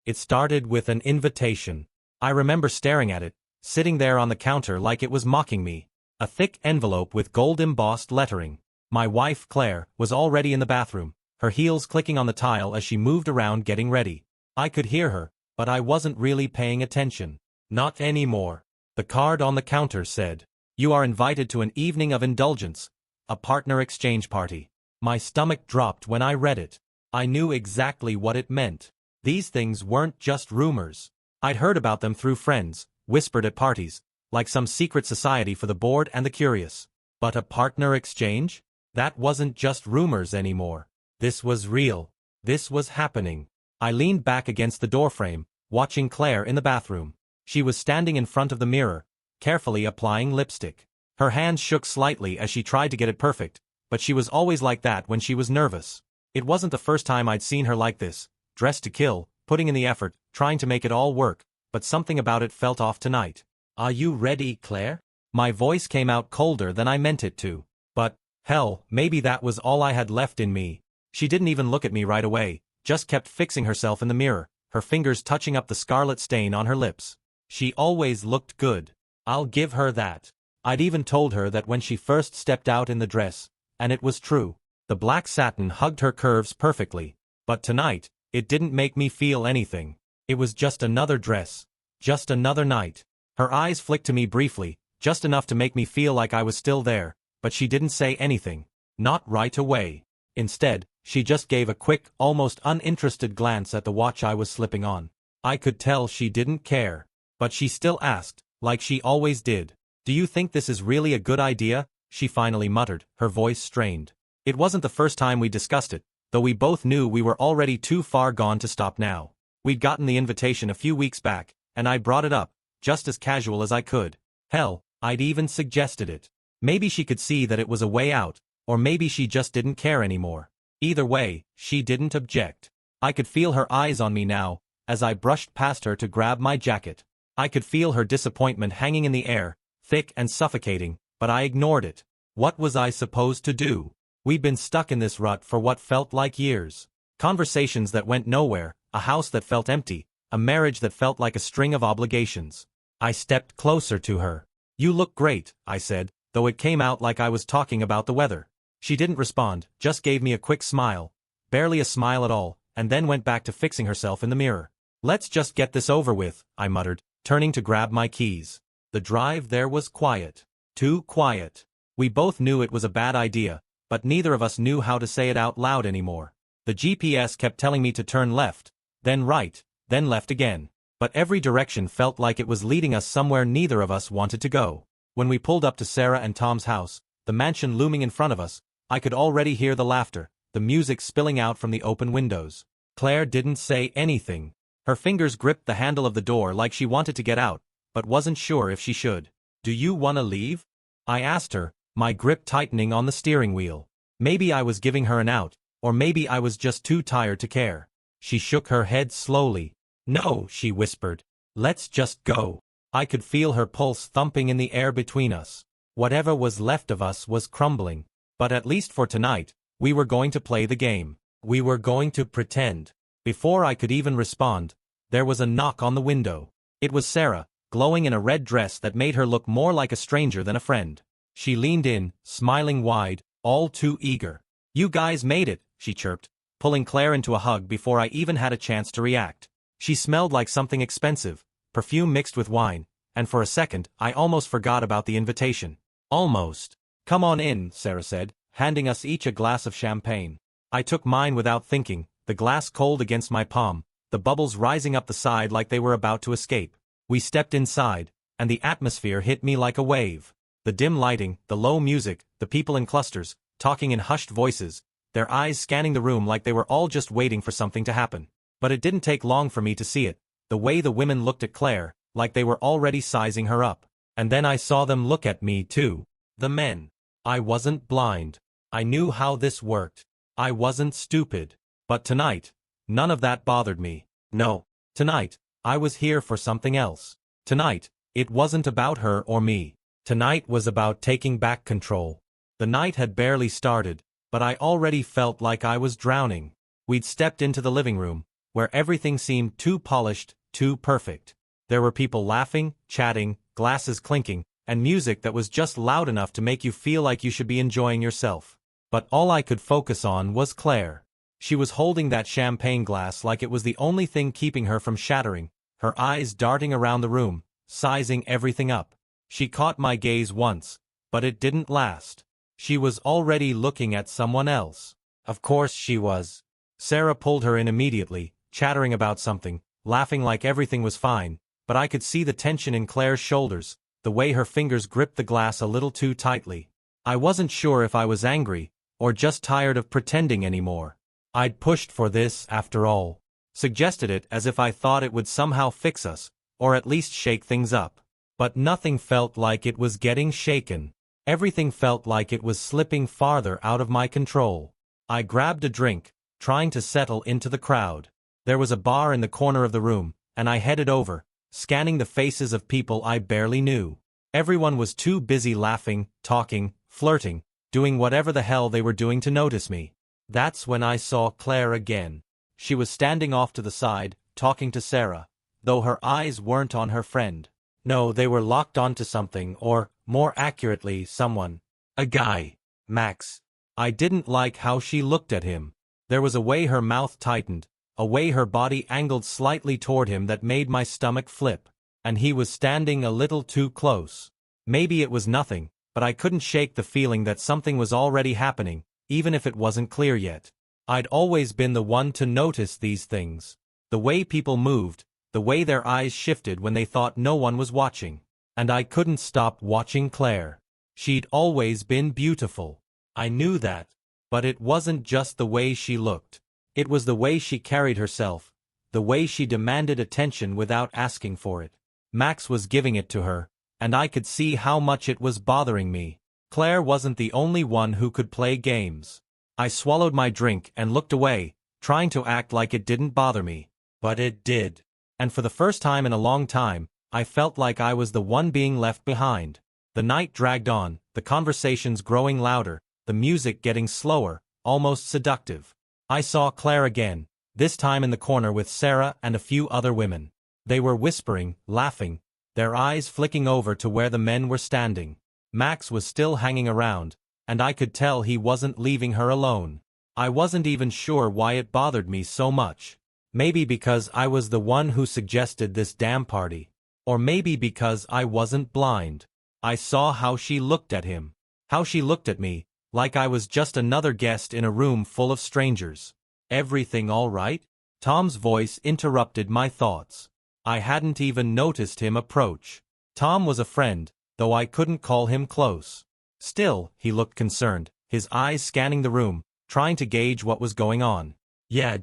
It started with an invitation. I remember staring at it, sitting there on the counter like it was mocking me. A thick envelope with gold-embossed lettering. My wife, Claire, was already in the bathroom, her heels clicking on the tile as she moved around getting ready. I could hear her, but I wasn't really paying attention. Not anymore. The card on the counter said, "You are invited to an evening of indulgence, a partner exchange party." My stomach dropped when I read it. I knew exactly what it meant. These things weren't just rumors. I'd heard about them through friends, whispered at parties, like some secret society for the bored and the curious. But a partner exchange? That wasn't just rumors anymore. This was real. This was happening. I leaned back against the doorframe, watching Claire in the bathroom. She was standing in front of the mirror, carefully applying lipstick. Her hands shook slightly as she tried to get it perfect, but she was always like that when she was nervous. It wasn't the first time I'd seen her like this, dressed to kill, putting in the effort, trying to make it all work, but something about it felt off tonight. "Are you ready, Claire?" My voice came out colder than I meant it to. But, hell, maybe that was all I had left in me. She didn't even look at me right away, just kept fixing herself in the mirror, her fingers touching up the scarlet stain on her lips. She always looked good. I'll give her that. I'd even told her that when she first stepped out in the dress, and it was true. The black satin hugged her curves perfectly. But tonight, it didn't make me feel anything. It was just another dress. Just another night. Her eyes flicked to me briefly, just enough to make me feel like I was still there, but she didn't say anything. Not right away. Instead, she just gave a quick, almost uninterested glance at the watch I was slipping on. I could tell she didn't care. But she still asked, like she always did. "Do you think this is really a good idea?" she finally muttered, her voice strained. It wasn't the first time we discussed it, though we both knew we were already too far gone to stop now. We'd gotten the invitation a few weeks back, and I brought it up, just as casual as I could. Hell, I'd even suggested it. Maybe she could see that it was a way out, or maybe she just didn't care anymore. Either way, she didn't object. I could feel her eyes on me now, as I brushed past her to grab my jacket. I could feel her disappointment hanging in the air, thick and suffocating, but I ignored it. What was I supposed to do? We'd been stuck in this rut for what felt like years. Conversations that went nowhere, a house that felt empty, a marriage that felt like a string of obligations. I stepped closer to her. "You look great," I said, though it came out like I was talking about the weather. She didn't respond, just gave me a quick smile, barely a smile at all, and then went back to fixing herself in the mirror. "Let's just get this over with," I muttered, turning to grab my keys. The drive there was quiet. Too quiet. We both knew it was a bad idea, but neither of us knew how to say it out loud anymore. The GPS kept telling me to turn left, then right, then left again. But every direction felt like it was leading us somewhere neither of us wanted to go. When we pulled up to Sarah and Tom's house, the mansion looming in front of us, I could already hear the laughter, the music spilling out from the open windows. Claire didn't say anything. Her fingers gripped the handle of the door like she wanted to get out, but wasn't sure if she should. "Do you wanna leave?" I asked her, my grip tightening on the steering wheel. Maybe I was giving her an out, or maybe I was just too tired to care. She shook her head slowly. "No," she whispered. "Let's just go." I could feel her pulse thumping in the air between us. Whatever was left of us was crumbling. But at least for tonight, we were going to play the game. We were going to pretend. Before I could even respond, there was a knock on the window. It was Sarah, glowing in a red dress that made her look more like a stranger than a friend. She leaned in, smiling wide, all too eager. "You guys made it," she chirped, pulling Claire into a hug before I even had a chance to react. She smelled like something expensive, perfume mixed with wine, and for a second, I almost forgot about the invitation. Almost. "Come on in," Sarah said, handing us each a glass of champagne. I took mine without thinking, the glass cold against my palm, the bubbles rising up the side like they were about to escape. We stepped inside, and the atmosphere hit me like a wave. The dim lighting, the low music, the people in clusters, talking in hushed voices, their eyes scanning the room like they were all just waiting for something to happen. But it didn't take long for me to see it, the way the women looked at Claire, like they were already sizing her up. And then I saw them look at me too. The men. I wasn't blind. I knew how this worked. I wasn't stupid. But tonight, none of that bothered me. No. Tonight, I was here for something else. Tonight, it wasn't about her or me. Tonight was about taking back control. The night had barely started, but I already felt like I was drowning. We'd stepped into the living room, where everything seemed too polished, too perfect. There were people laughing, chatting, glasses clinking, and music that was just loud enough to make you feel like you should be enjoying yourself. But all I could focus on was Claire. She was holding that champagne glass like it was the only thing keeping her from shattering, her eyes darting around the room, sizing everything up. She caught my gaze once, but it didn't last. She was already looking at someone else. Of course she was. Sarah pulled her in immediately, chattering about something, laughing like everything was fine, but I could see the tension in Claire's shoulders, the way her fingers gripped the glass a little too tightly. I wasn't sure if I was angry, or just tired of pretending anymore. I'd pushed for this, after all. Suggested it as if I thought it would somehow fix us, or at least shake things up. But nothing felt like it was getting shaken. Everything felt like it was slipping farther out of my control. I grabbed a drink, trying to settle into the crowd. There was a bar in the corner of the room, and I headed over, scanning the faces of people I barely knew. Everyone was too busy laughing, talking, flirting, doing whatever the hell they were doing to notice me. That's when I saw Claire again. She was standing off to the side, talking to Sarah, though her eyes weren't on her friend. No, they were locked onto something, or, more accurately, someone. A guy. Max. I didn't like how she looked at him. There was a way her mouth tightened, a way her body angled slightly toward him that made my stomach flip. And he was standing a little too close. Maybe it was nothing, but I couldn't shake the feeling that something was already happening, even if it wasn't clear yet. I'd always been the one to notice these things. The way people moved, the way their eyes shifted when they thought no one was watching. And I couldn't stop watching Claire. She'd always been beautiful. I knew that. But it wasn't just the way she looked. It was the way she carried herself, the way she demanded attention without asking for it. Max was giving it to her, and I could see how much it was bothering me. Claire wasn't the only one who could play games. I swallowed my drink and looked away, trying to act like it didn't bother me. But it did. And for the first time in a long time, I felt like I was the one being left behind. The night dragged on, the conversations growing louder, the music getting slower, almost seductive. I saw Claire again, this time in the corner with Sarah and a few other women. They were whispering, laughing, their eyes flicking over to where the men were standing. Max was still hanging around, and I could tell he wasn't leaving her alone. I wasn't even sure why it bothered me so much. Maybe because I was the one who suggested this damn party. Or maybe because I wasn't blind. I saw how she looked at him. How she looked at me, like I was just another guest in a room full of strangers. Everything all right? Tom's voice interrupted my thoughts. I hadn't even noticed him approach. Tom was a friend, though I couldn't call him close. Still, he looked concerned, his eyes scanning the room, trying to gauge what was going on. Yeah,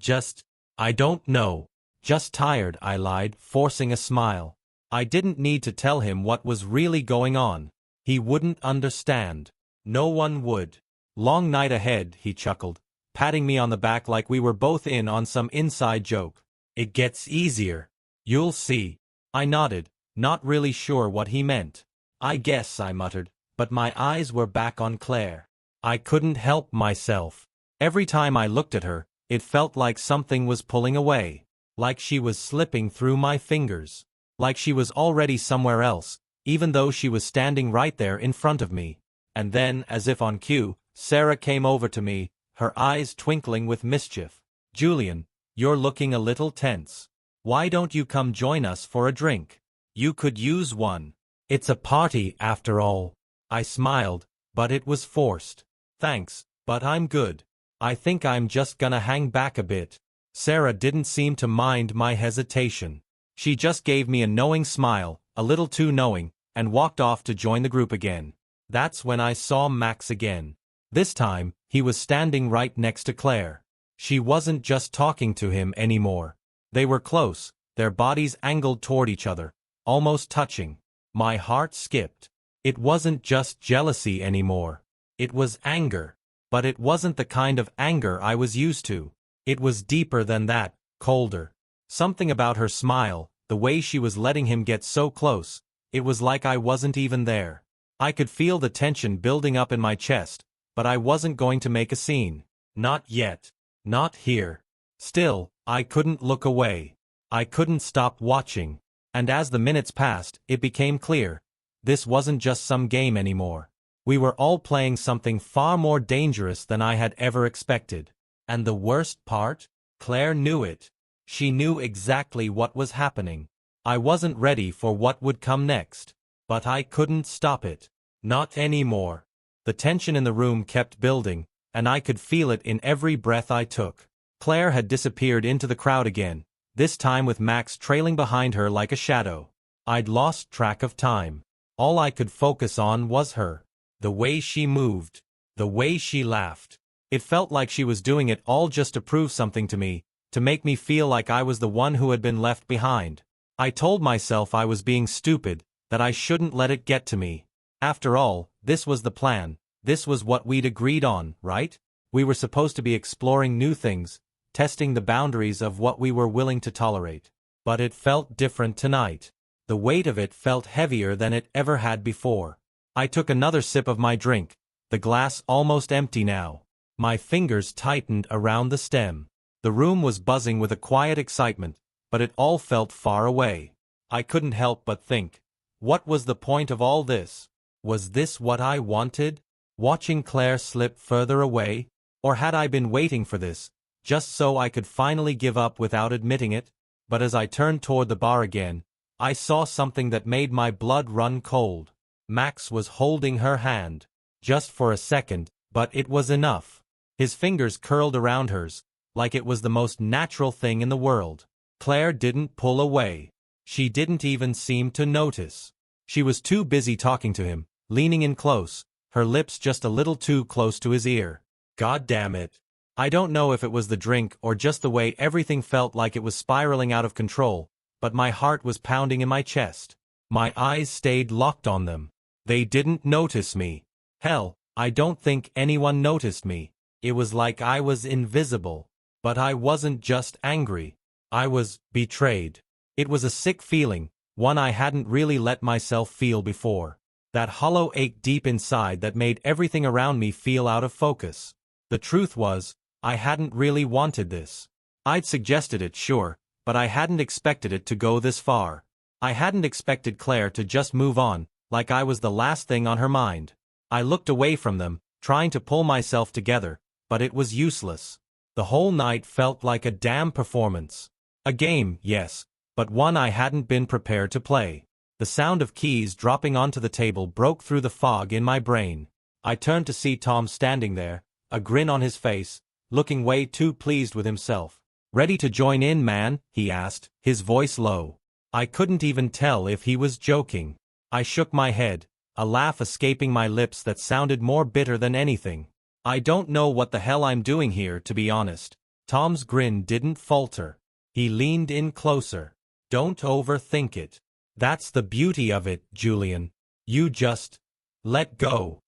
I don't know. Just tired, I lied, forcing a smile. I didn't need to tell him what was really going on. He wouldn't understand. No one would. Long night ahead, he chuckled, patting me on the back like we were both in on some inside joke. It gets easier. You'll see. I nodded, not really sure what he meant. I guess, I muttered, but my eyes were back on Claire. I couldn't help myself. Every time I looked at her, it felt like something was pulling away. Like she was slipping through my fingers. Like she was already somewhere else, even though she was standing right there in front of me. And then, as if on cue, Sarah came over to me, her eyes twinkling with mischief. Julian, you're looking a little tense. Why don't you come join us for a drink? You could use one. It's a party, after all. I smiled, but it was forced. Thanks, but I'm good. I think I'm just gonna hang back a bit. Sarah didn't seem to mind my hesitation. She just gave me a knowing smile, a little too knowing, and walked off to join the group again. That's when I saw Max again. This time, he was standing right next to Claire. She wasn't just talking to him anymore. They were close, their bodies angled toward each other, almost touching. My heart skipped. It wasn't just jealousy anymore. It was anger. But it wasn't the kind of anger I was used to. It was deeper than that, colder. Something about her smile, the way she was letting him get so close, it was like I wasn't even there. I could feel the tension building up in my chest, but I wasn't going to make a scene. Not yet. Not here. Still, I couldn't look away. I couldn't stop watching. And as the minutes passed, it became clear. This wasn't just some game anymore. We were all playing something far more dangerous than I had ever expected. And the worst part? Claire knew it. She knew exactly what was happening. I wasn't ready for what would come next. But I couldn't stop it. Not anymore. The tension in the room kept building, and I could feel it in every breath I took. Claire had disappeared into the crowd again, this time with Max trailing behind her like a shadow. I'd lost track of time. All I could focus on was her. The way she moved. The way she laughed. It felt like she was doing it all just to prove something to me, to make me feel like I was the one who had been left behind. I told myself I was being stupid, that I shouldn't let it get to me. After all, this was the plan. This was what we'd agreed on, right? We were supposed to be exploring new things, testing the boundaries of what we were willing to tolerate. But it felt different tonight. The weight of it felt heavier than it ever had before. I took another sip of my drink, the glass almost empty now. My fingers tightened around the stem. The room was buzzing with a quiet excitement, but it all felt far away. I couldn't help but think, what was the point of all this? Was this what I wanted? Watching Claire slip further away? Or had I been waiting for this, just so I could finally give up without admitting it? But as I turned toward the bar again, I saw something that made my blood run cold. Max was holding her hand. Just for a second, but it was enough. His fingers curled around hers, like it was the most natural thing in the world. Claire didn't pull away. She didn't even seem to notice. She was too busy talking to him, leaning in close, her lips just a little too close to his ear. God damn it. I don't know if it was the drink or just the way everything felt like it was spiraling out of control, but my heart was pounding in my chest. My eyes stayed locked on them. They didn't notice me. Hell, I don't think anyone noticed me. It was like I was invisible. But I wasn't just angry. I was betrayed. It was a sick feeling, one I hadn't really let myself feel before. That hollow ache deep inside that made everything around me feel out of focus. The truth was, I hadn't really wanted this. I'd suggested it, sure, but I hadn't expected it to go this far. I hadn't expected Claire to just move on, like I was the last thing on her mind. I looked away from them, trying to pull myself together, but it was useless. The whole night felt like a damn performance. A game, yes, but one I hadn't been prepared to play. The sound of keys dropping onto the table broke through the fog in my brain. I turned to see Tom standing there, a grin on his face, looking way too pleased with himself. "Ready to join in, man?" he asked, his voice low. I couldn't even tell if he was joking. I shook my head, a laugh escaping my lips that sounded more bitter than anything. "I don't know what the hell I'm doing here, to be honest." Tom's grin didn't falter. He leaned in closer. "Don't overthink it. That's the beauty of it, Julian. You just let go,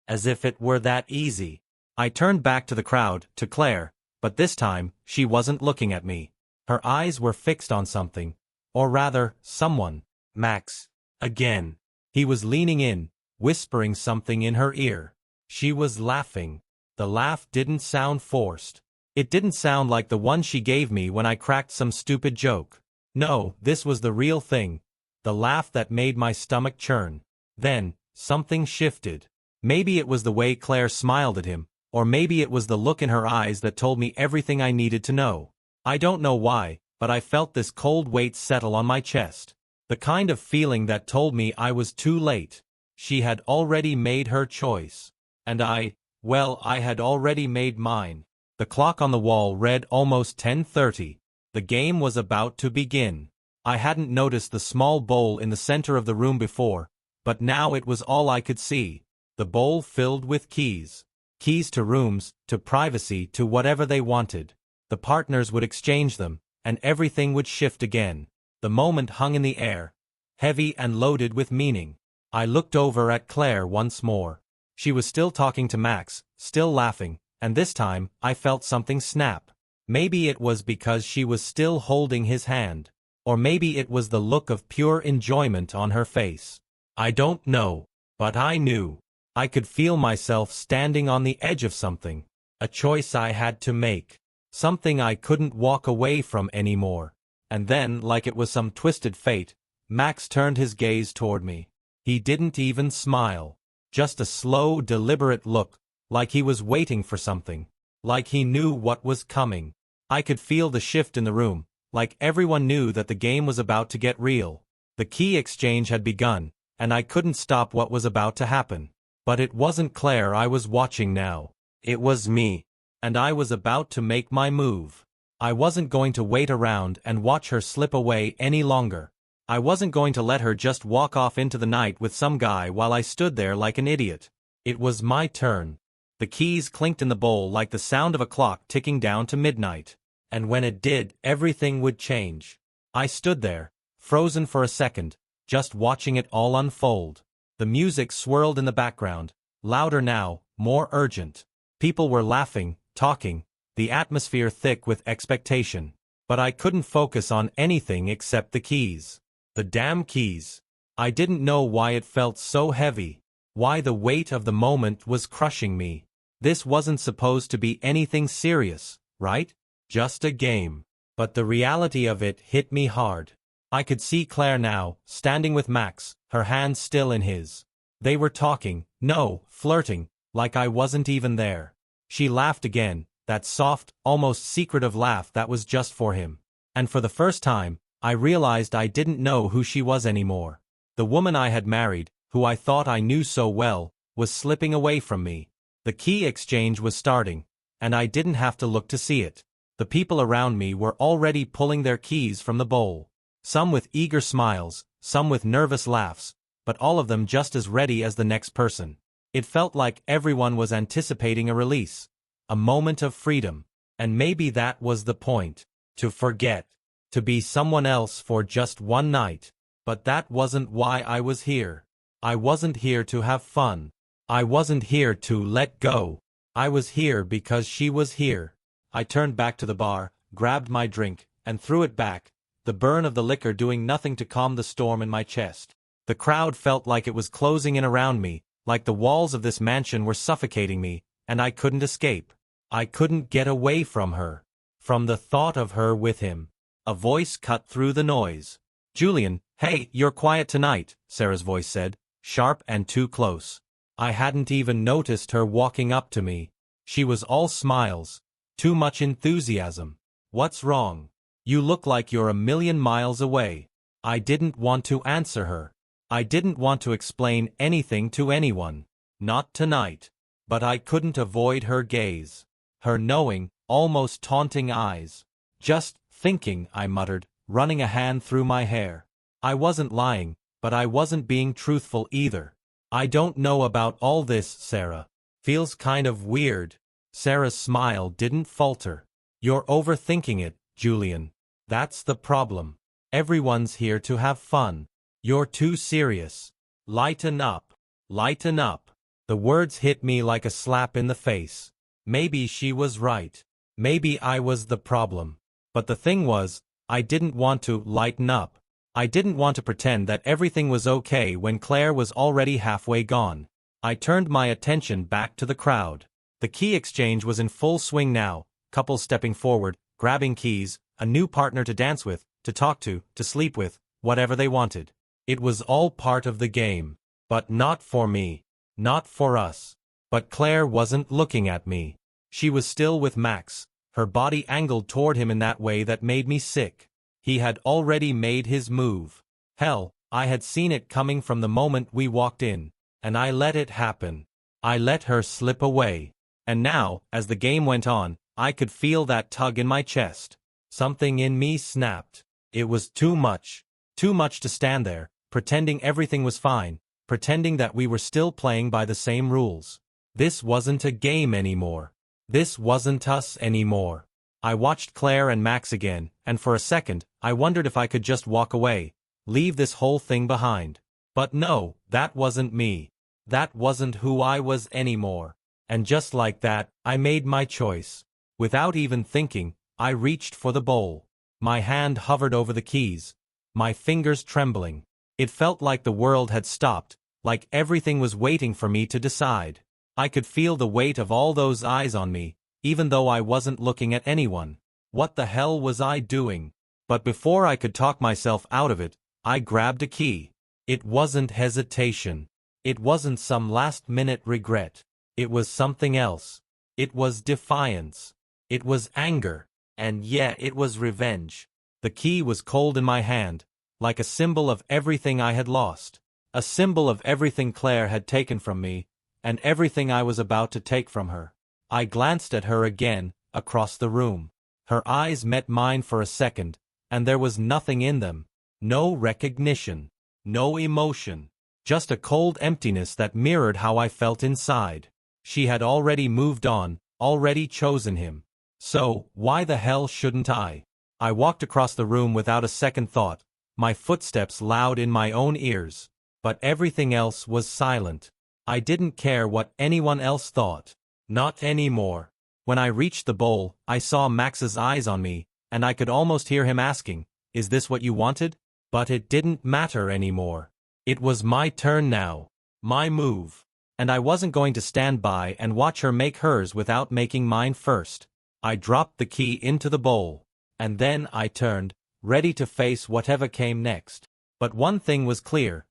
as if it were that easy." I turned back to the crowd, to Claire, but this time, she wasn't looking at me. Her eyes were fixed on something, or rather, someone. Max. Again. He was leaning in, whispering something in her ear. She was laughing. The laugh didn't sound forced. It didn't sound like the one she gave me when I cracked some stupid joke. No, this was the real thing. The laugh that made my stomach churn. Then, something shifted. Maybe it was the way Claire smiled at him, or maybe it was the look in her eyes that told me everything I needed to know. I don't know why, but I felt this cold weight settle on my chest. The kind of feeling that told me I was too late. She had already made her choice. And I had already made mine. The clock on the wall read almost 10:30. The game was about to begin. I hadn't noticed the small bowl in the center of the room before, but now it was all I could see. The bowl filled with keys. Keys to rooms, to privacy, to whatever they wanted. The partners would exchange them, and everything would shift again. The moment hung in the air, heavy and loaded with meaning. I looked over at Claire once more. She was still talking to Max, still laughing, and this time, I felt something snap. Maybe it was because she was still holding his hand. Or maybe it was the look of pure enjoyment on her face. I don't know. But I knew. I could feel myself standing on the edge of something. A choice I had to make. Something I couldn't walk away from anymore. And then, like it was some twisted fate, Max turned his gaze toward me. He didn't even smile. Just a slow, deliberate look, like he was waiting for something. Like he knew what was coming. I could feel the shift in the room, like everyone knew that the game was about to get real. The key exchange had begun, and I couldn't stop what was about to happen. But it wasn't Claire I was watching now. It was me. And I was about to make my move. I wasn't going to wait around and watch her slip away any longer. I wasn't going to let her just walk off into the night with some guy while I stood there like an idiot. It was my turn. The keys clinked in the bowl like the sound of a clock ticking down to midnight. And when it did, everything would change. I stood there, frozen for a second, just watching it all unfold. The music swirled in the background, louder now, more urgent. People were laughing, talking, the atmosphere thick with expectation. But I couldn't focus on anything except the keys. The damn keys. I didn't know why it felt so heavy. Why the weight of the moment was crushing me. This wasn't supposed to be anything serious, right? Just a game. But the reality of it hit me hard. I could see Claire now, standing with Max, her hand still in his. They were talking, no, flirting, like I wasn't even there. She laughed again, that soft, almost secretive laugh that was just for him. And for the first time, I realized I didn't know who she was anymore. The woman I had married, who I thought I knew so well, was slipping away from me. The key exchange was starting, and I didn't have to look to see it. The people around me were already pulling their keys from the bowl. Some with eager smiles, some with nervous laughs, but all of them just as ready as the next person. It felt like everyone was anticipating a release, a moment of freedom, and maybe that was the point. To forget, to be someone else for just one night. But that wasn't why I was here. I wasn't here to have fun. I wasn't here to let go. I was here because she was here. I turned back to the bar, grabbed my drink, and threw it back, the burn of the liquor doing nothing to calm the storm in my chest. The crowd felt like it was closing in around me, like the walls of this mansion were suffocating me, and I couldn't escape. I couldn't get away from her. From the thought of her with him. A voice cut through the noise. "Julian, hey, you're quiet tonight," Sarah's voice said, sharp and too close. I hadn't even noticed her walking up to me. She was all smiles. Too much enthusiasm. "What's wrong? You look like you're a million miles away." I didn't want to answer her. I didn't want to explain anything to anyone. Not tonight. But I couldn't avoid her gaze. Her knowing, almost taunting eyes. "Just thinking," I muttered, running a hand through my hair. I wasn't lying, but I wasn't being truthful either. "I don't know about all this, Sarah. Feels kind of weird." Sarah's smile didn't falter. "You're overthinking it, Julian. That's the problem. Everyone's here to have fun. You're too serious. Lighten up. Lighten up." The words hit me like a slap in the face. Maybe she was right. Maybe I was the problem. But the thing was, I didn't want to lighten up. I didn't want to pretend that everything was okay when Claire was already halfway gone. I turned my attention back to the crowd. The key exchange was in full swing now, couples stepping forward, grabbing keys, a new partner to dance with, to talk to sleep with, whatever they wanted. It was all part of the game. But not for me. Not for us. But Claire wasn't looking at me. She was still with Max, her body angled toward him in that way that made me sick. He had already made his move. Hell, I had seen it coming from the moment we walked in. And I let it happen. I let her slip away. And now, as the game went on, I could feel that tug in my chest. Something in me snapped. It was too much. Too much to stand there, pretending everything was fine, pretending that we were still playing by the same rules. This wasn't a game anymore. This wasn't us anymore. I watched Claire and Max again, and for a second, I wondered if I could just walk away, leave this whole thing behind. But no, that wasn't me. That wasn't who I was anymore. And just like that, I made my choice. Without even thinking, I reached for the bowl. My hand hovered over the keys, my fingers trembling. It felt like the world had stopped, like everything was waiting for me to decide. I could feel the weight of all those eyes on me, even though I wasn't looking at anyone. What the hell was I doing? But before I could talk myself out of it, I grabbed a key. It wasn't hesitation. It wasn't some last-minute regret. It was something else. It was defiance. It was anger. And yeah, it was revenge. The key was cold in my hand, like a symbol of everything I had lost. A symbol of everything Claire had taken from me, and everything I was about to take from her. I glanced at her again, across the room. Her eyes met mine for a second, and there was nothing in them. No recognition. No emotion. Just a cold emptiness that mirrored how I felt inside. She had already moved on, already chosen him. So, why the hell shouldn't I? I walked across the room without a second thought, my footsteps loud in my own ears. But everything else was silent. I didn't care what anyone else thought. Not anymore. When I reached the bowl, I saw Max's eyes on me, and I could almost hear him asking, "Is this what you wanted?" But it didn't matter anymore. It was my turn now. My move. And I wasn't going to stand by and watch her make hers without making mine first. I dropped the key into the bowl. And then I turned, ready to face whatever came next. But one thing was clear.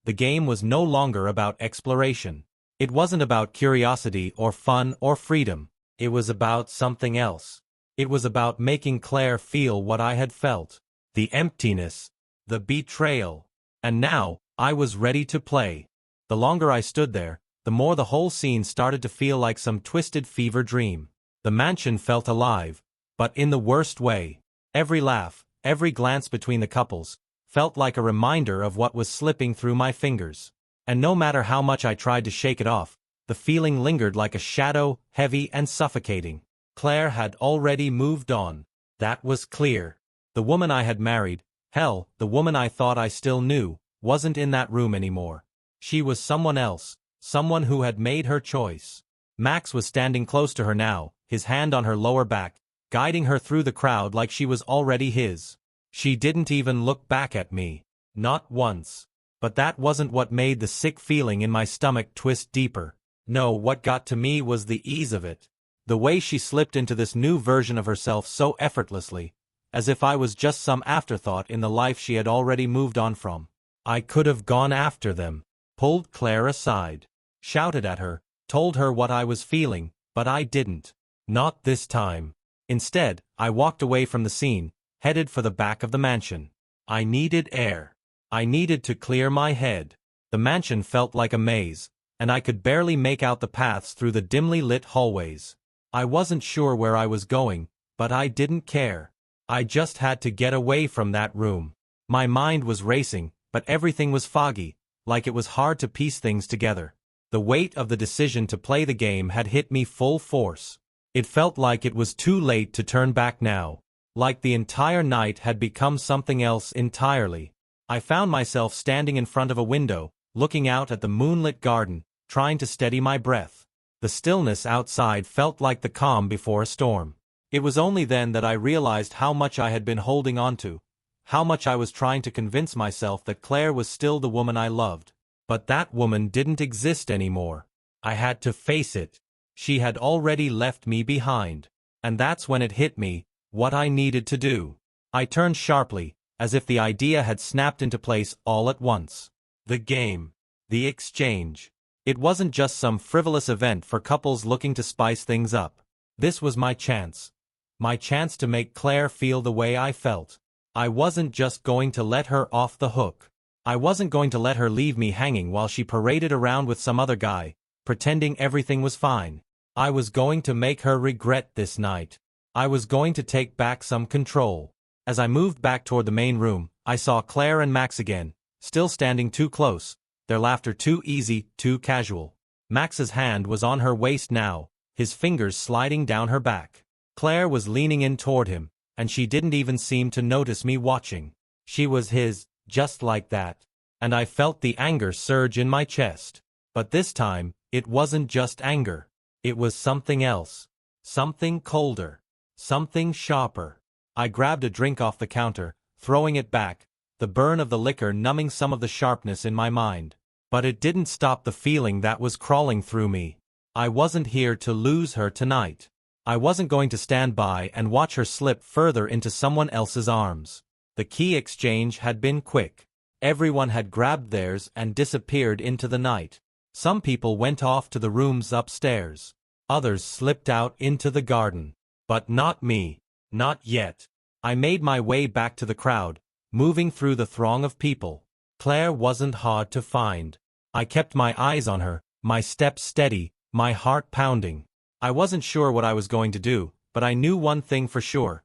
The game was no longer about exploration. It wasn't about curiosity or fun or freedom. It was about something else. It was about making Claire feel what I had felt. The emptiness. The betrayal. And now, I was ready to play. The longer I stood there, the more the whole scene started to feel like some twisted fever dream. The mansion felt alive, but in the worst way. Every laugh, every glance between the couples, felt like a reminder of what was slipping through my fingers. And no matter how much I tried to shake it off, the feeling lingered like a shadow, heavy and suffocating. Claire had already moved on. That was clear. The woman I had married, hell, the woman I thought I still knew, wasn't in that room anymore. She was someone else, someone who had made her choice. Max was standing close to her now, his hand on her lower back, guiding her through the crowd like she was already his. She didn't even look back at me. Not once. But that wasn't what made the sick feeling in my stomach twist deeper. No, what got to me was the ease of it. The way she slipped into this new version of herself so effortlessly, as if I was just some afterthought in the life she had already moved on from. I could have gone after them, pulled Claire aside, shouted at her, told her what I was feeling, but I didn't. Not this time. Instead, I walked away from the scene, headed for the back of the mansion. I needed air. I needed to clear my head. The mansion felt like a maze, and I could barely make out the paths through the dimly lit hallways. I wasn't sure where I was going, but I didn't care. I just had to get away from that room. My mind was racing, but everything was foggy, like it was hard to piece things together. The weight of the decision to play the game had hit me full force. It felt like it was too late to turn back now. Like the entire night had become something else entirely. I found myself standing in front of a window, looking out at the moonlit garden, trying to steady my breath. The stillness outside felt like the calm before a storm. It was only then that I realized how much I had been holding on to, how much I was trying to convince myself that Claire was still the woman I loved. But that woman didn't exist anymore. I had to face it. She had already left me behind. And that's when it hit me, what I needed to do. I turned sharply, as if the idea had snapped into place all at once. The game. The exchange. It wasn't just some frivolous event for couples looking to spice things up. This was my chance. My chance to make Claire feel the way I felt. I wasn't just going to let her off the hook. I wasn't going to let her leave me hanging while she paraded around with some other guy, pretending everything was fine. I was going to make her regret this night. I was going to take back some control. As I moved back toward the main room, I saw Claire and Max again, still standing too close, their laughter too easy, too casual. Max's hand was on her waist now, his fingers sliding down her back. Claire was leaning in toward him, and she didn't even seem to notice me watching. She was his, just like that. And I felt the anger surge in my chest. But this time, it wasn't just anger. It was something else. Something colder. Something sharper. I grabbed a drink off the counter, throwing it back, the burn of the liquor numbing some of the sharpness in my mind. But it didn't stop the feeling that was crawling through me. I wasn't here to lose her tonight. I wasn't going to stand by and watch her slip further into someone else's arms. The key exchange had been quick. Everyone had grabbed theirs and disappeared into the night. Some people went off to the rooms upstairs. Others slipped out into the garden. But not me. Not yet. I made my way back to the crowd, moving through the throng of people. Claire wasn't hard to find. I kept my eyes on her, my steps steady, my heart pounding. I wasn't sure what I was going to do, but I knew one thing for sure.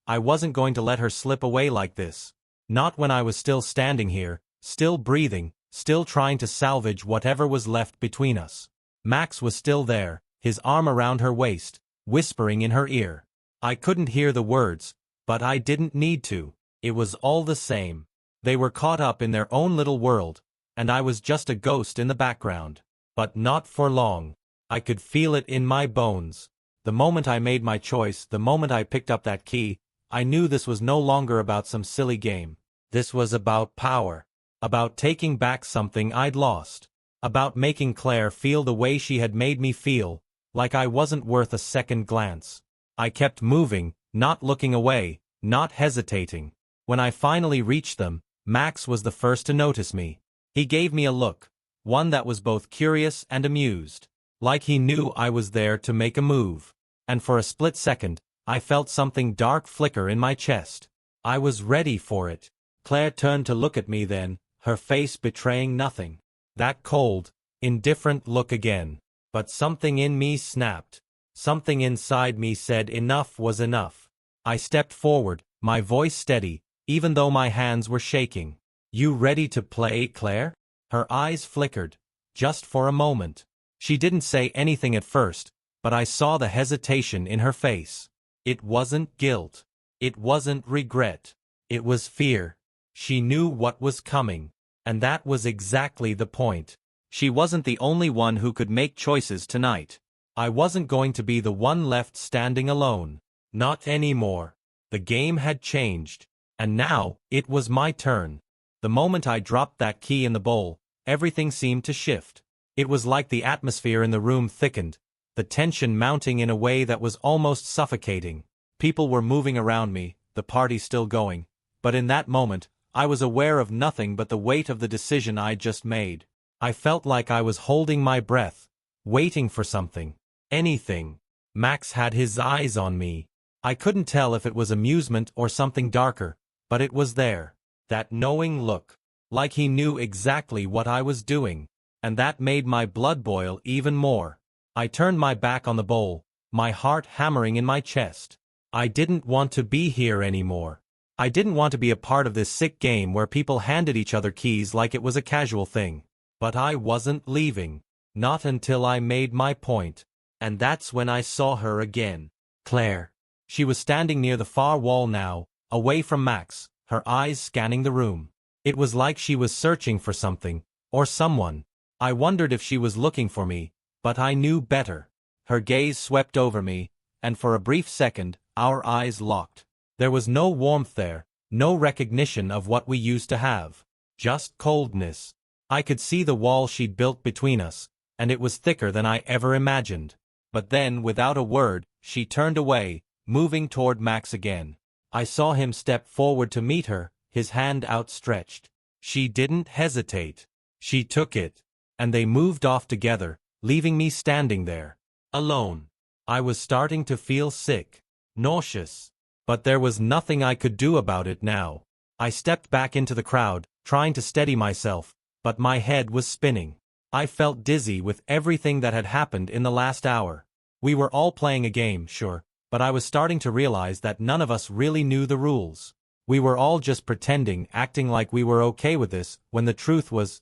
I wasn't going to let her slip away like this. Not when I was still standing here, still breathing, still trying to salvage whatever was left between us. Max was still there, his arm around her waist, whispering in her ear. I couldn't hear the words, but I didn't need to. It was all the same. They were caught up in their own little world, and I was just a ghost in the background. But not for long. I could feel it in my bones. The moment I made my choice, the moment I picked up that key, I knew this was no longer about some silly game. This was about power. About taking back something I'd lost. About making Claire feel the way she had made me feel, like I wasn't worth a second glance. I kept moving, not looking away, not hesitating. When I finally reached them, Max was the first to notice me. He gave me a look, one that was both curious and amused. Like he knew I was there to make a move. And for a split second, I felt something dark flicker in my chest. I was ready for it. Claire turned to look at me then, her face betraying nothing. That cold, indifferent look again. But something in me snapped. Something inside me said enough was enough. I stepped forward, my voice steady, even though my hands were shaking. "You ready to play, Claire?" Her eyes flickered, just for a moment. She didn't say anything at first, but I saw the hesitation in her face. It wasn't guilt. It wasn't regret. It was fear. She knew what was coming. And that was exactly the point. She wasn't the only one who could make choices tonight. I wasn't going to be the one left standing alone. Not anymore. The game had changed. And now, it was my turn. The moment I dropped that key in the bowl, everything seemed to shift. It was like the atmosphere in the room thickened, the tension mounting in a way that was almost suffocating. People were moving around me, the party still going. But in that moment, I was aware of nothing but the weight of the decision I'd just made. I felt like I was holding my breath, waiting for something. Anything. Max had his eyes on me. I couldn't tell if it was amusement or something darker, but it was there. That knowing look. Like he knew exactly what I was doing. And that made my blood boil even more. I turned my back on the bowl, my heart hammering in my chest. I didn't want to be here anymore. I didn't want to be a part of this sick game where people handed each other keys like it was a casual thing. But I wasn't leaving. Not until I made my point. And that's when I saw her again. Claire. She was standing near the far wall now, away from Max, her eyes scanning the room. It was like she was searching for something, or someone. I wondered if she was looking for me, but I knew better. Her gaze swept over me, and for a brief second, our eyes locked. There was no warmth there, no recognition of what we used to have. Just coldness. I could see the wall she'd built between us, and it was thicker than I ever imagined. But then, without a word, she turned away, moving toward Max again. I saw him step forward to meet her, his hand outstretched. She didn't hesitate. She took it. And they moved off together, leaving me standing there, alone. I was starting to feel sick, nauseous. But there was nothing I could do about it now. I stepped back into the crowd, trying to steady myself, but my head was spinning. I felt dizzy with everything that had happened in the last hour. We were all playing a game, sure, but I was starting to realize that none of us really knew the rules. We were all just pretending, acting like we were okay with this, when the truth was,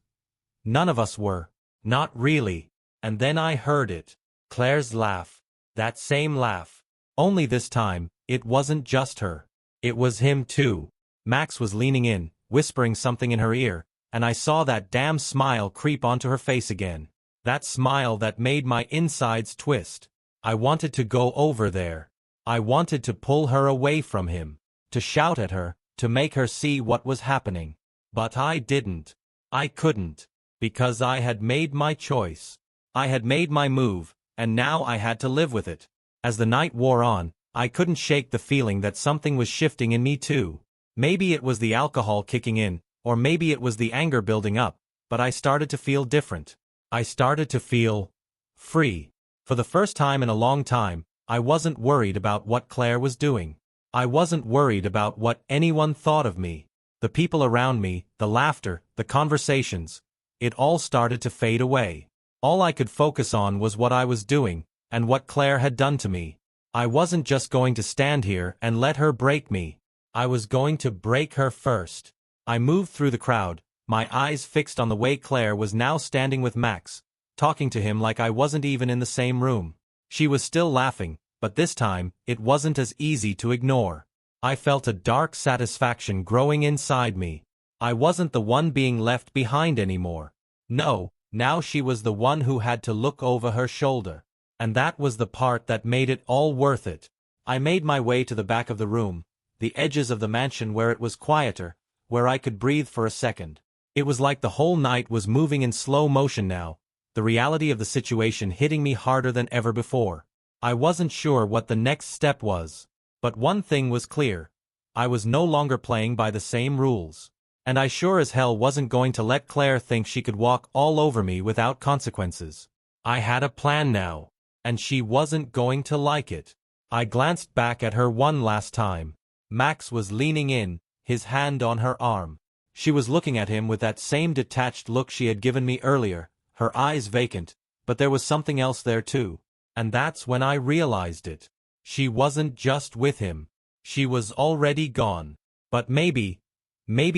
none of us were. Not really. And then I heard it. Claire's laugh. That same laugh. Only this time, it wasn't just her. It was him too. Max was leaning in, whispering something in her ear, and I saw that damn smile creep onto her face again. That smile that made my insides twist. I wanted to go over there. I wanted to pull her away from him. To shout at her, to make her see what was happening. But I didn't. I couldn't. Because I had made my choice. I had made my move, and now I had to live with it. As the night wore on, I couldn't shake the feeling that something was shifting in me too. Maybe it was the alcohol kicking in, or maybe it was the anger building up, but I started to feel different. I started to feel free. For the first time in a long time, I wasn't worried about what Claire was doing. I wasn't worried about what anyone thought of me. The people around me, the laughter, the conversations, it all started to fade away. All I could focus on was what I was doing, and what Claire had done to me. I wasn't just going to stand here and let her break me. I was going to break her first. I moved through the crowd, my eyes fixed on the way Claire was now standing with Max, talking to him like I wasn't even in the same room. She was still laughing, but this time, it wasn't as easy to ignore. I felt a dark satisfaction growing inside me. I wasn't the one being left behind anymore. No, now she was the one who had to look over her shoulder. And that was the part that made it all worth it. I made my way to the back of the room, the edges of the mansion where it was quieter, where I could breathe for a second. It was like the whole night was moving in slow motion now, the reality of the situation hitting me harder than ever before. I wasn't sure what the next step was. But one thing was clear. I was no longer playing by the same rules. And I sure as hell wasn't going to let Claire think she could walk all over me without consequences. I had a plan now. And she wasn't going to like it. I glanced back at her one last time. Max was leaning in, his hand on her arm. She was looking at him with that same detached look she had given me earlier, her eyes vacant, but there was something else there too. And that's when I realized it. She wasn't just with him. She was already gone. But maybe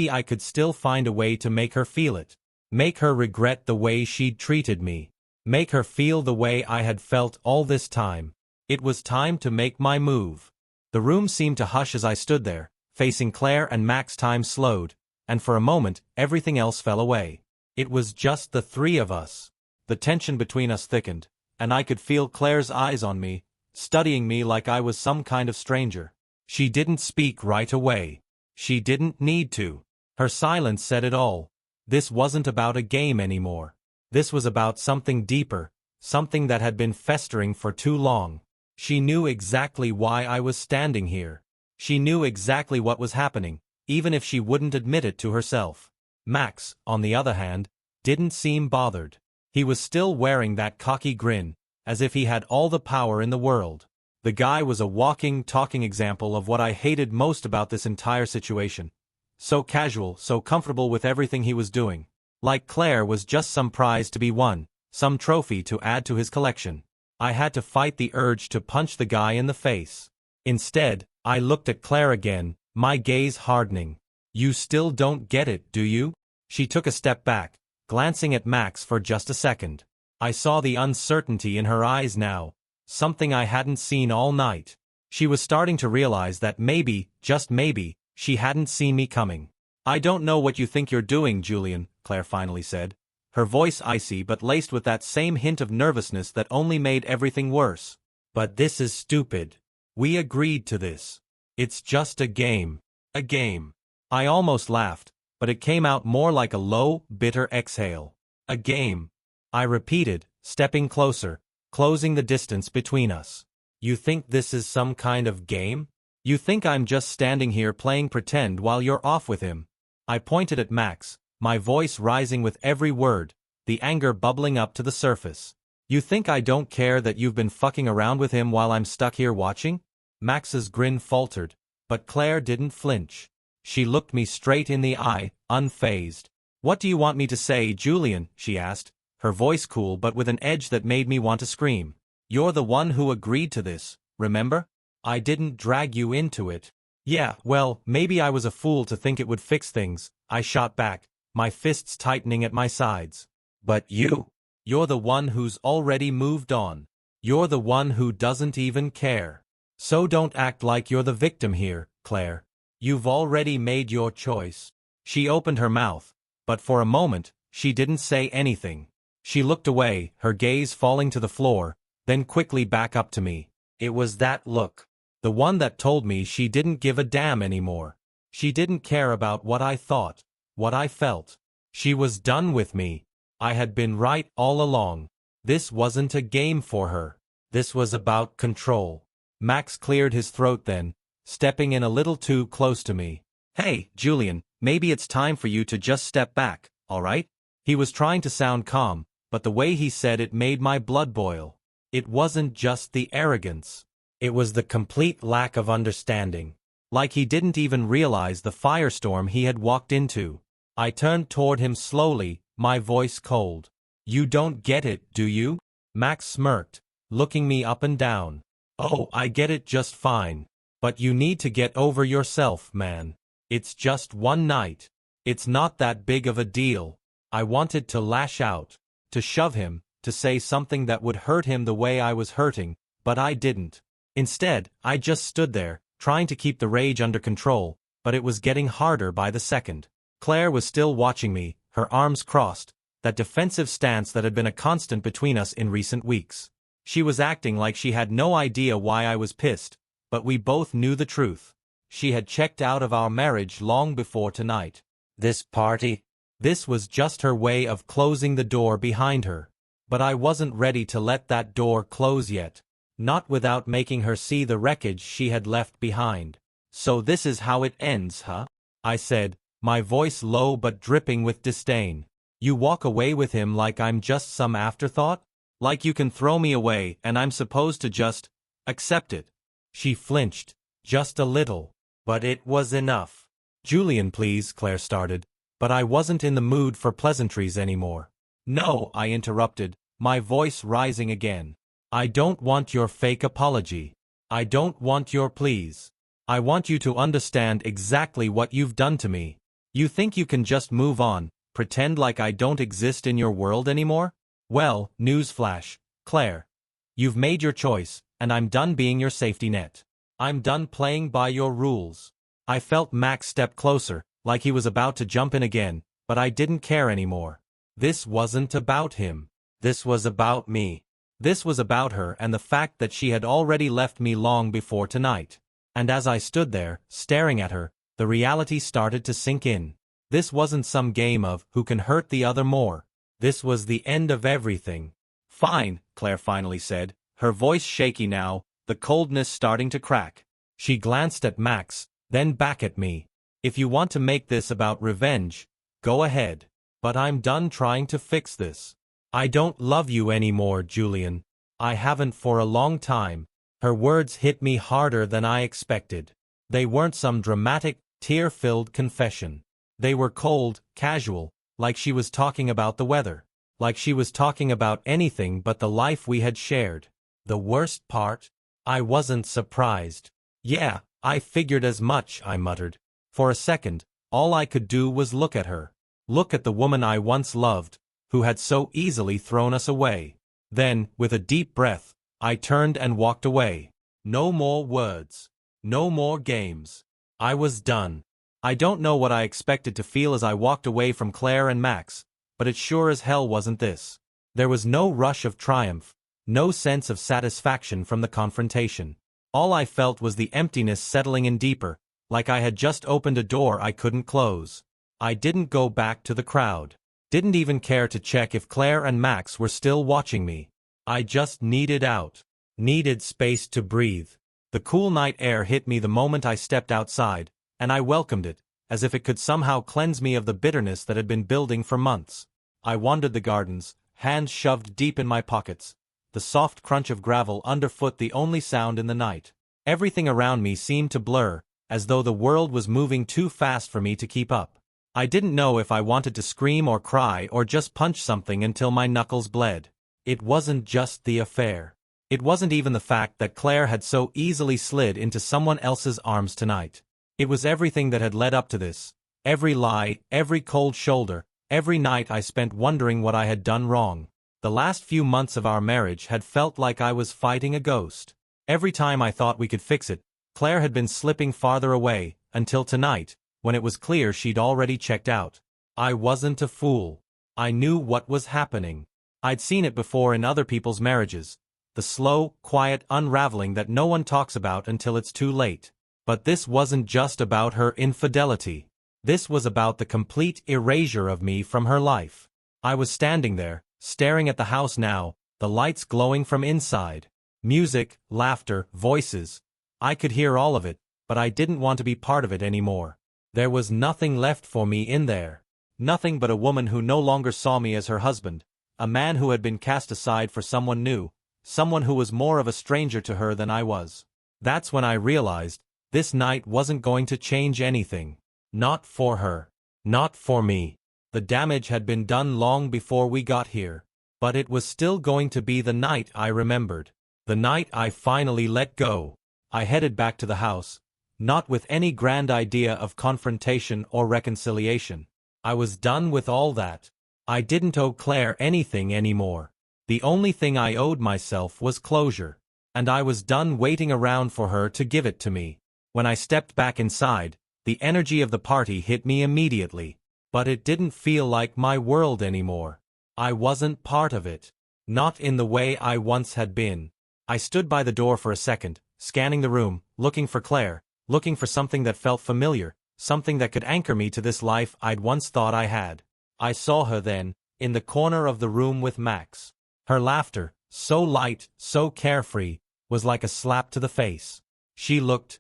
I could still find a way to make her feel it. Make her regret the way she'd treated me. Make her feel the way I had felt all this time. It was time to make my move. The room seemed to hush as I stood there, facing Claire and Max. Time slowed, and for a moment, everything else fell away. It was just the three of us. The tension between us thickened, and I could feel Claire's eyes on me, studying me like I was some kind of stranger. She didn't speak right away. She didn't need to. Her silence said it all. This wasn't about a game anymore. This was about something deeper, something that had been festering for too long. She knew exactly why I was standing here. She knew exactly what was happening, even if she wouldn't admit it to herself. Max, on the other hand, didn't seem bothered. He was still wearing that cocky grin, as if he had all the power in the world. The guy was a walking, talking example of what I hated most about this entire situation. So casual, so comfortable with everything he was doing. Like Claire was just some prize to be won, some trophy to add to his collection. I had to fight the urge to punch the guy in the face. Instead, I looked at Claire again, my gaze hardening. You still don't get it, do you? She took a step back, glancing at Max for just a second. I saw the uncertainty in her eyes now, something I hadn't seen all night. She was starting to realize that maybe, just maybe, she hadn't seen me coming. I don't know what you think you're doing, Julian, Claire finally said, her voice icy but laced with that same hint of nervousness that only made everything worse. But this is stupid. We agreed to this. It's just a game. A game. I almost laughed, but it came out more like a low, bitter exhale. A game. I repeated, stepping closer, closing the distance between us. You think this is some kind of game? You think I'm just standing here playing pretend while you're off with him? I pointed at Max, my voice rising with every word, the anger bubbling up to the surface. You think I don't care that you've been fucking around with him while I'm stuck here watching? Max's grin faltered, but Claire didn't flinch. She looked me straight in the eye, unfazed. What do you want me to say, Julian? She asked, her voice cool but with an edge that made me want to scream. You're the one who agreed to this, remember? I didn't drag you into it. Yeah, well, maybe I was a fool to think it would fix things, I shot back, my fists tightening at my sides. But you're the one who's already moved on. You're the one who doesn't even care. So don't act like you're the victim here, Claire. You've already made your choice. She opened her mouth, but for a moment, she didn't say anything. She looked away, her gaze falling to the floor, then quickly back up to me. It was that look. The one that told me she didn't give a damn anymore. She didn't care about what I thought, what I felt. She was done with me. I had been right all along. This wasn't a game for her. This was about control. Max cleared his throat then, stepping in a little too close to me. Hey, Julian, maybe it's time for you to just step back, all right? He was trying to sound calm, but the way he said it made my blood boil. It wasn't just the arrogance. It was the complete lack of understanding. Like he didn't even realize the firestorm he had walked into. I turned toward him slowly, my voice cold. You don't get it, do you? Max smirked, looking me up and down. Oh, I get it just fine. But you need to get over yourself, man. It's just one night. It's not that big of a deal. I wanted to lash out, to shove him, to say something that would hurt him the way I was hurting, but I didn't. Instead, I just stood there, trying to keep the rage under control, but it was getting harder by the second. Claire was still watching me, her arms crossed, that defensive stance that had been a constant between us in recent weeks. She was acting like she had no idea why I was pissed, but we both knew the truth. She had checked out of our marriage long before tonight. This party? This was just her way of closing the door behind her. But I wasn't ready to let that door close yet. Not without making her see the wreckage she had left behind. So this is how it ends, huh? I said, my voice low but dripping with disdain. You walk away with him like I'm just some afterthought? Like you can throw me away and I'm supposed to just accept it. She flinched, just a little. But it was enough. Julian, please, Claire started, but I wasn't in the mood for pleasantries anymore. No, I interrupted, my voice rising again. I don't want your fake apology. I don't want your please. I want you to understand exactly what you've done to me. You think you can just move on, pretend like I don't exist in your world anymore? Well, newsflash, Claire. You've made your choice, and I'm done being your safety net. I'm done playing by your rules. I felt Max step closer, like he was about to jump in again, but I didn't care anymore. This wasn't about him. This was about me. This was about her and the fact that she had already left me long before tonight. And as I stood there, staring at her, the reality started to sink in. This wasn't some game of who can hurt the other more. This was the end of everything. Fine, Claire finally said, her voice shaky now, the coldness starting to crack. She glanced at Max, then back at me. If you want to make this about revenge, go ahead. But I'm done trying to fix this. I don't love you anymore, Julian. I haven't for a long time. Her words hit me harder than I expected. They weren't some dramatic, tear-filled confession. They were cold, casual, like she was talking about the weather. Like she was talking about anything but the life we had shared. The worst part? I wasn't surprised. Yeah, I figured as much, I muttered. For a second, all I could do was look at her. Look at the woman I once loved, who had so easily thrown us away. Then, with a deep breath, I turned and walked away. No more words. No more games. I was done. I don't know what I expected to feel as I walked away from Claire and Max, but it sure as hell wasn't this. There was no rush of triumph, no sense of satisfaction from the confrontation. All I felt was the emptiness settling in deeper, like I had just opened a door I couldn't close. I didn't go back to the crowd. Didn't even care to check if Claire and Max were still watching me. I just needed out. Needed space to breathe. The cool night air hit me the moment I stepped outside, and I welcomed it, as if it could somehow cleanse me of the bitterness that had been building for months. I wandered the gardens, hands shoved deep in my pockets, the soft crunch of gravel underfoot the only sound in the night. Everything around me seemed to blur, as though the world was moving too fast for me to keep up. I didn't know if I wanted to scream or cry or just punch something until my knuckles bled. It wasn't just the affair. It wasn't even the fact that Claire had so easily slid into someone else's arms tonight. It was everything that had led up to this. Every lie, every cold shoulder, every night I spent wondering what I had done wrong. The last few months of our marriage had felt like I was fighting a ghost. Every time I thought we could fix it, Claire had been slipping farther away, until tonight, when it was clear she'd already checked out. I wasn't a fool. I knew what was happening. I'd seen it before in other people's marriages. The slow, quiet unraveling that no one talks about until it's too late. But this wasn't just about her infidelity. This was about the complete erasure of me from her life. I was standing there, staring at the house now, the lights glowing from inside. Music, laughter, voices. I could hear all of it, but I didn't want to be part of it anymore. There was nothing left for me in there. Nothing but a woman who no longer saw me as her husband, a man who had been cast aside for someone new, someone who was more of a stranger to her than I was. That's when I realized, this night wasn't going to change anything. Not for her. Not for me. The damage had been done long before we got here. But it was still going to be the night I remembered. The night I finally let go. I headed back to the house, not with any grand idea of confrontation or reconciliation. I was done with all that. I didn't owe Claire anything anymore. The only thing I owed myself was closure. And I was done waiting around for her to give it to me. When I stepped back inside, the energy of the party hit me immediately. But it didn't feel like my world anymore. I wasn't part of it. Not in the way I once had been. I stood by the door for a second, scanning the room, looking for Claire, looking for something that felt familiar, something that could anchor me to this life I'd once thought I had. I saw her then, in the corner of the room with Max. Her laughter, so light, so carefree, was like a slap to the face. She looked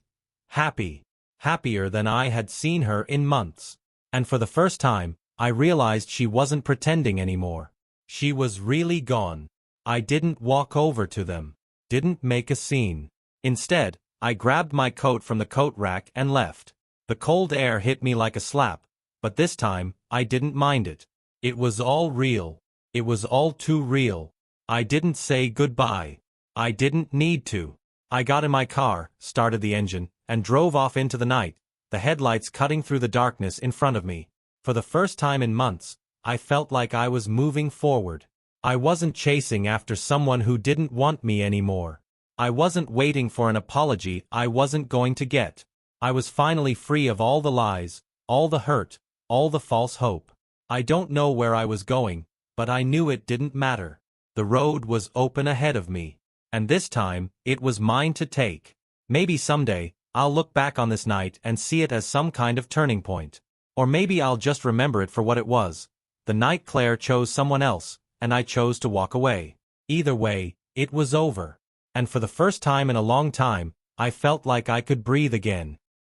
happy. Happier than I had seen her in months. And for the first time, I realized she wasn't pretending anymore. She was really gone. I didn't walk over to them. Didn't make a scene. Instead, I grabbed my coat from the coat rack and left. The cold air hit me like a slap, but this time, I didn't mind it. It was all real. It was all too real. I didn't say goodbye. I didn't need to. I got in my car, started the engine, and drove off into the night, the headlights cutting through the darkness in front of me. For the first time in months, I felt like I was moving forward. I wasn't chasing after someone who didn't want me anymore. I wasn't waiting for an apology I wasn't going to get. I was finally free of all the lies, all the hurt, all the false hope. I don't know where I was going, but I knew it didn't matter. The road was open ahead of me. And this time, it was mine to take. Maybe someday, I'll look back on this night and see it as some kind of turning point. Or maybe I'll just remember it for what it was. The night Claire chose someone else, and I chose to walk away. Either way, it was over. And for the first time in a long time, I felt like I could breathe again.